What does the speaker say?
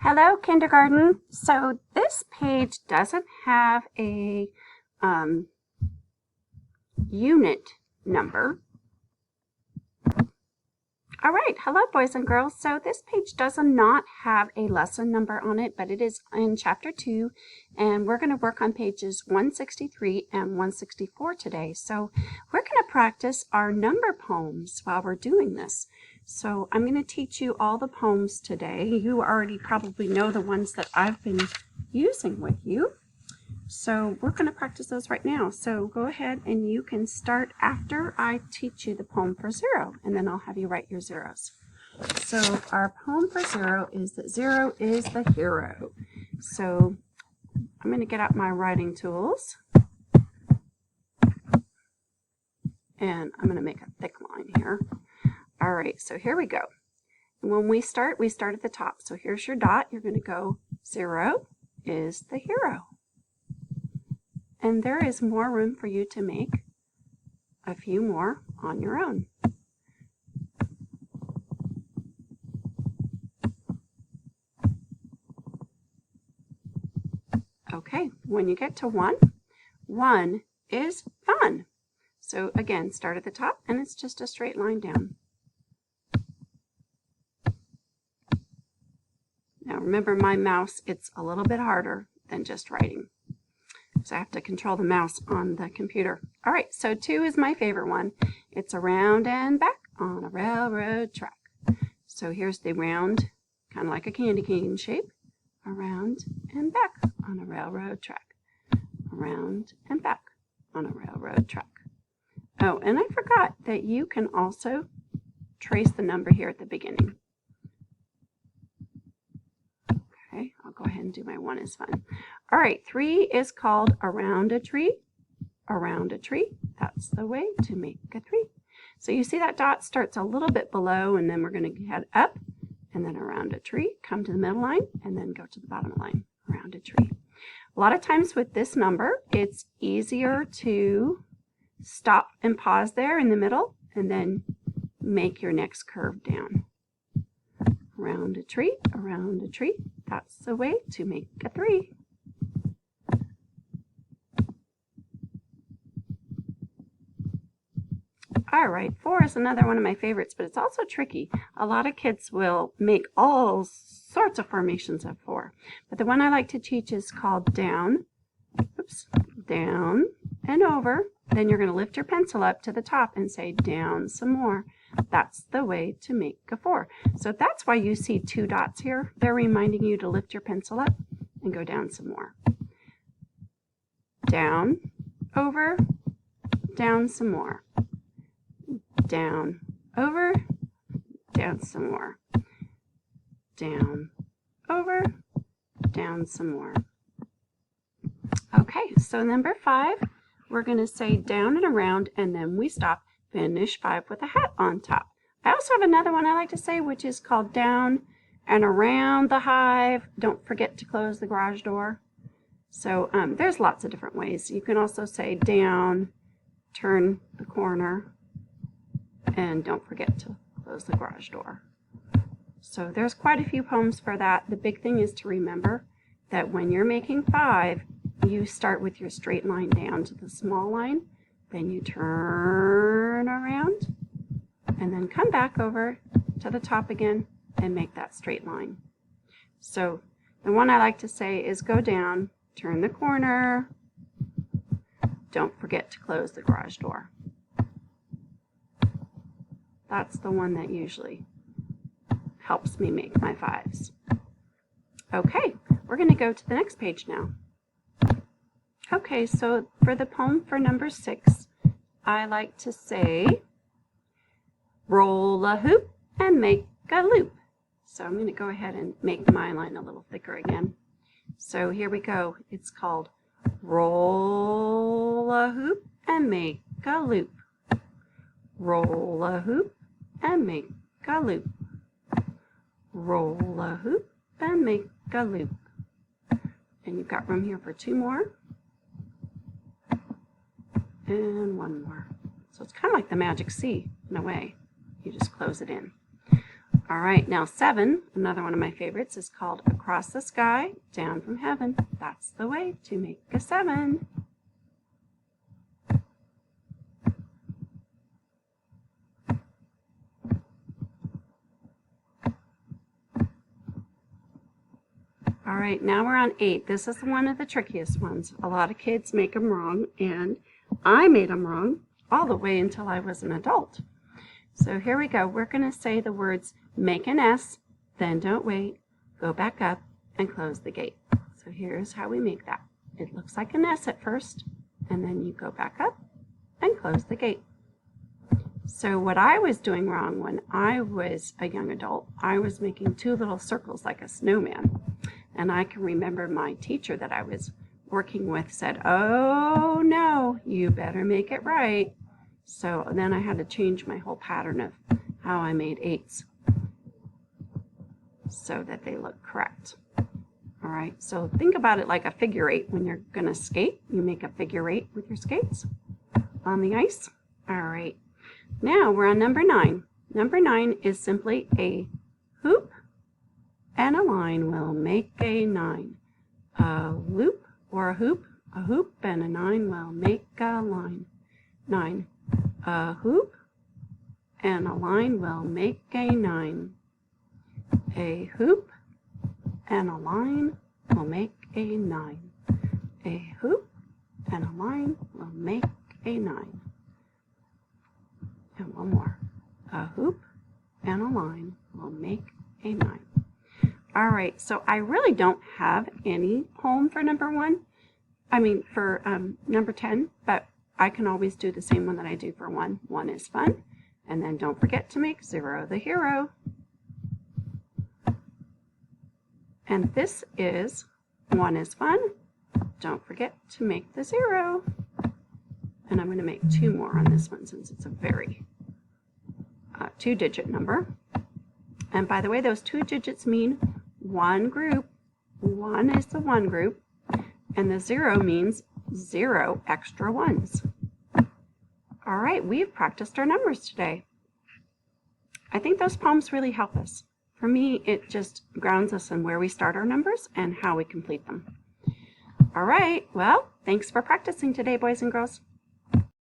Hello, kindergarten. So this page doesn't have a unit number. All right, hello boys and girls. So this page does not have a lesson number on it, but it is in chapter 2, and we're going to work on pages 163 and 164 today. So we're going to practice our number poems while we're doing this. So I'm going to teach you all the poems today. You already probably know the ones that I've been using with you. So we're going to practice those right now. So go ahead and you can start after I teach you the poem for 0, and then I'll have you write your zeros. So our poem for 0 is that 0 is the hero. So I'm going to get out my writing tools, and I'm going to make a thick line here. All right, so here we go. And when we start at the top. So here's your dot. You're going to go 0 is the hero. And there is more room for you to make a few more on your own. Okay, when you get to 1, 1 is fun. So again, start at the top, and it's just a straight line down. Now remember, my mouse, it's a little bit harder than just writing. So I have to control the mouse on the computer. All right, so 2 is my favorite one. It's around and back on a railroad track. So here's the round, kind of like a candy cane shape. Around and back on a railroad track. Around and back on a railroad track. Oh, and I forgot that you can also trace the number here at the beginning. Okay, I'll go ahead and do my 1 is fun. All right, 3 is called around a tree. Around a tree, that's the way to make a 3. So you see that dot starts a little bit below, and then we're going to head up, and then around a tree, come to the middle line, and then go to the bottom line, around a tree. A lot of times with this number, it's easier to stop and pause there in the middle, and then make your next curve down. Around a tree, that's the way to make a 3. All right, 4 is another one of my favorites, but it's also tricky. A lot of kids will make all sorts of formations of 4. But the one I like to teach is called down, down and over. Then you're going to lift your pencil up to the top and say down some more. That's the way to make a 4. So that's why you see 2 dots here. They're reminding you to lift your pencil up and go down some more. Down, over, down some more. Down, over, down some more. Down, over, down some more. Okay, so number 5, we're going to say down and around, and then we stop. Finish 5 with a hat on top. I also have another one I like to say, which is called down and around the hive. Don't forget to close the garage door. So there's lots of different ways. You can also say down, turn the corner, and don't forget to close the garage door. So there's quite a few poems for that. The big thing is to remember that when you're making 5, you start with your straight line down to the small line, then you turn around, and then come back over to the top again and make that straight line. So the one I like to say is go down, turn the corner, don't forget to close the garage door. That's the one that usually helps me make my 5s. Okay, we're going to go to the next page now. Okay, so for the poem for number 6, I like to say, roll a hoop and make a loop. So I'm going to go ahead and make my line a little thicker again. So here we go. It's called roll a hoop and make a loop. Roll a hoop and make a loop. Roll a hoop and make a loop. And you've got room here for 2 more. And 1 more. So it's kind of like the magic C in a way. You just close it in. All right, now 7, another one of my favorites, is called Across the Sky, Down from Heaven. That's the way to make a 7. All right, now we're on 8. This is one of the trickiest ones. A lot of kids make them wrong, and I made them wrong all the way until I was an adult. So here we go. We're going to say the words make an S, then don't wait, go back up, and close the gate. So here's how we make that. It looks like an S at first, and then you go back up and close the gate. So what I was doing wrong when I was a young adult, I was making 2 little circles like a snowman. And I can remember my teacher that I was working with said, "Oh no, you better make it right." So then I had to change my whole pattern of how I made 8s so that they look correct. All right, so think about it like a figure 8. When you're going to skate, you make a figure 8 with your skates on the ice. All right, now we're on number 9. Number 9 is simply a hoop and a line will make a 9. A loop or a hoop and a 9 will make a line. 9. A hoop and a line will make a 9. A hoop and a line will make a 9. A hoop and a line will make a 9. And one more. A hoop and a line will make a 9. All right, so I really don't have any home for number 10, but I can always do the same one that I do for 1. 1 is fun, and then don't forget to make 0 the hero. And this is 1 is fun, don't forget to make the 0. And I'm going to make 2 more on this one since it's a very 2-digit number. And by the way, those 2 digits mean 1 group. 1 is the 1 group, and the 0 means 0 extra 1s. All right, we've practiced our numbers today. I think those poems really help us. For me, it just grounds us in where we start our numbers and how we complete them. All right, well, thanks for practicing today, boys and girls.